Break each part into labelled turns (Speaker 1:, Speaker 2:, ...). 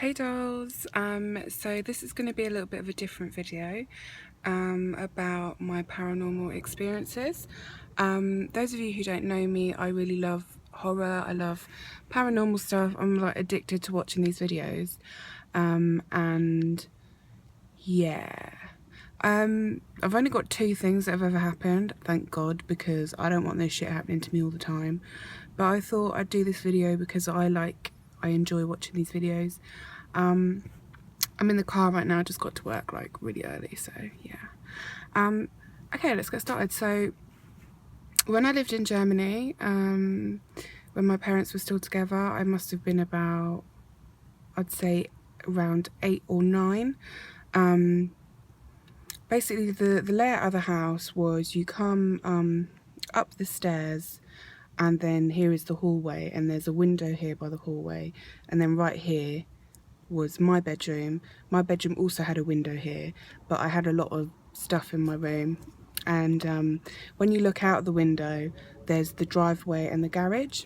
Speaker 1: Hey dolls, so this is going to be a little bit of a different video about my paranormal experiences. Those of you who don't know me, I really love horror, I love paranormal stuff. I'm like addicted to watching these videos, and yeah. I've only got two things that have ever happened, thank God, because I don't want this shit happening to me all the time. But I thought I'd do this video because I enjoy watching these videos. I'm in the car right now, I just got to work like really early, so yeah. Okay, let's get started. So when I lived in Germany, when my parents were still together, I must have been about, I'd say around 8 or 9. Basically the layout of the house was you come up the stairs, and then here is the hallway, and there's a window here by the hallway, and then right here was my bedroom. My bedroom also had a window here, but I had a lot of stuff in my room. And when you look out the window, there's the driveway and the garage.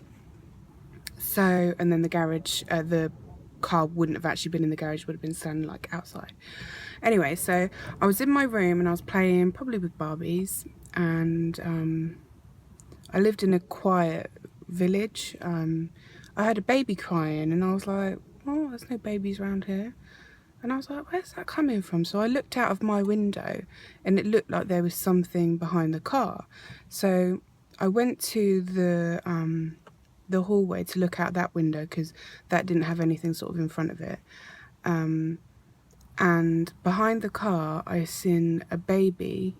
Speaker 1: So, and then the garage, the car wouldn't have actually been in the garage, would have been standing like outside. Anyway, so I was in my room and I was playing probably with Barbies, and I lived in a quiet village. I heard a baby crying and I was like, oh, there's no babies around here. And I was like, where's that coming from? So I looked out of my window and it looked like there was something behind the car. So I went to the hallway to look out that window because that didn't have anything sort of in front of it. And behind the car, I seen a baby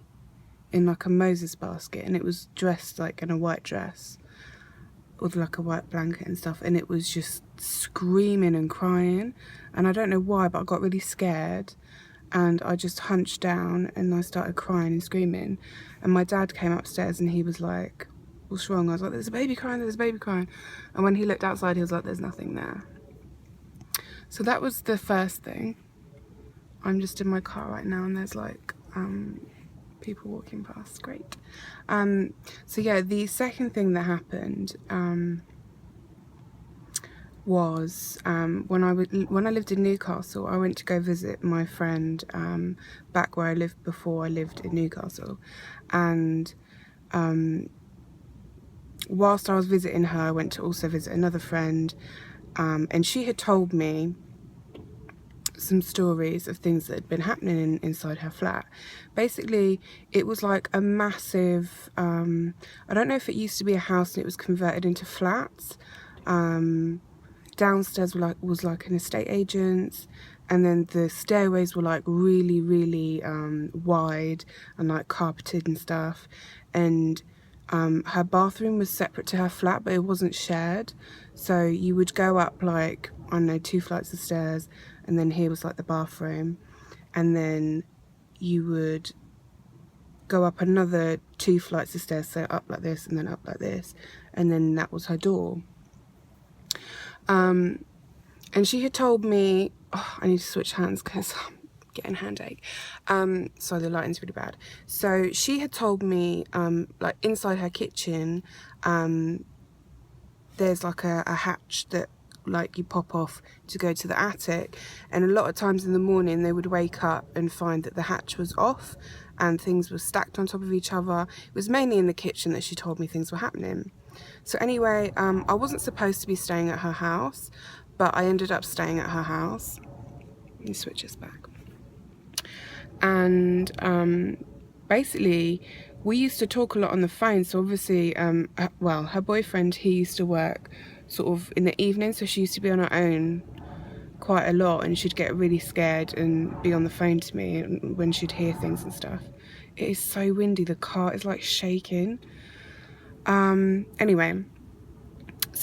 Speaker 1: in like a Moses basket, and it was dressed like in a white dress with like a white blanket and stuff, and it was just screaming and crying, and I don't know why, but I got really scared and I just hunched down and I started crying and screaming. And my dad came upstairs and he was like, what's wrong? I was like, there's a baby crying, there's a baby crying. And when he looked outside, he was like, there's nothing there. So that was the first thing. I'm just in my car right now and there's like people walking past. Great. So yeah, the second thing that happened was when I lived in Newcastle, I went to go visit my friend back where I lived before I lived in Newcastle, and whilst I was visiting her, I went to also visit another friend, and she had told me some stories of things that had been happening inside her flat. Basically, it was like a massive, I don't know if it used to be a house and it was converted into flats. Downstairs was like an estate agent's, and then the stairways were like really wide and like carpeted and stuff, and her bathroom was separate to her flat, but it wasn't shared. So you would go up like, I don't know, 2 flights of stairs, and then here was like the bathroom, and then you would go up another 2 flights of stairs, so up like this and then up like this, and then that was her door. And she had told me, oh, I need to switch hands because I'm getting hand ache. Sorry, the lighting's really bad. So she had told me, like inside her kitchen, there's like a hatch that like you pop off to go to the attic, and a lot of times in the morning they would wake up and find that the hatch was off and things were stacked on top of each other. It was mainly in the kitchen that she told me things were happening. So anyway, I wasn't supposed to be staying at her house, but I ended up staying at her house. Let me switch this back. And basically we used to talk a lot on the phone. So obviously, well, her boyfriend, he used to work sort of in the evening, so she used to be on her own quite a lot, and she'd get really scared and be on the phone to me when she'd hear things and stuff. It is so windy, the car is like shaking. Anyway,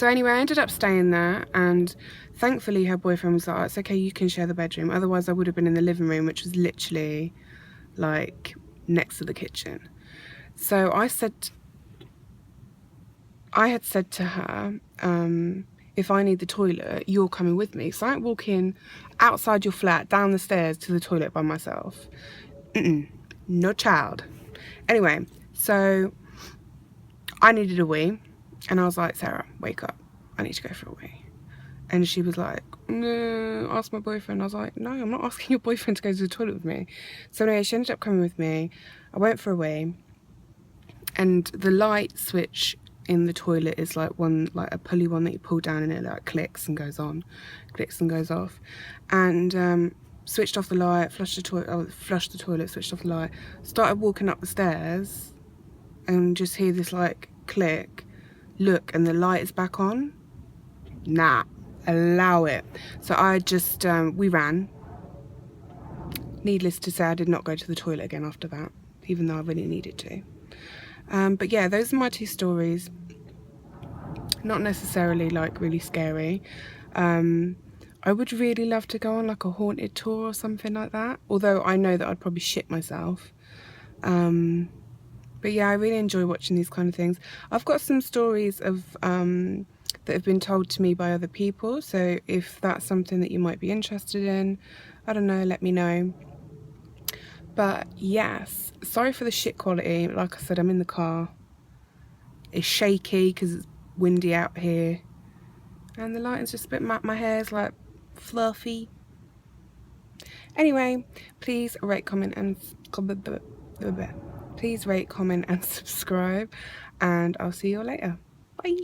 Speaker 1: I ended up staying there, and thankfully her boyfriend was like, oh, it's okay, you can share the bedroom. Otherwise I would have been in the living room, which was literally like next to the kitchen. So I had said to her, if I need the toilet, you're coming with me. So I ain't walking outside your flat, down the stairs to the toilet by myself. No child. Anyway, so I needed a wee, and I was like, Sarah, wake up. I need to go for a wee. And she was like, no, to ask my boyfriend. I was like, no, I'm not asking your boyfriend to go to the toilet with me. So anyway, she ended up coming with me. I went for a wee, and the light switch in the toilet is like a pulley one that you pull down and it like clicks and goes on, clicks and goes off. And switched off the light, flushed the toilet, switched off the light, started walking up the stairs, and just hear this like click, look, and the light is back on. Nah, allow it. So I just we ran. Needless to say, I did not go to the toilet again after that, even though I really needed to. But yeah, those are my 2 stories. Not necessarily like really scary. I would really love to go on like a haunted tour or something like that, although I know that I'd probably shit myself. But yeah, I really enjoy watching these kind of things. I've got some stories of that have been told to me by other people, so if that's something that you might be interested in, I don't know, let me know. But yes, sorry for the shit quality. Like I said, I'm in the car. It's shaky because it's windy out here, and the lighting's just a bit matte. My hair's like fluffy. Anyway, please rate, comment, and subscribe, and I'll see you all later. Bye.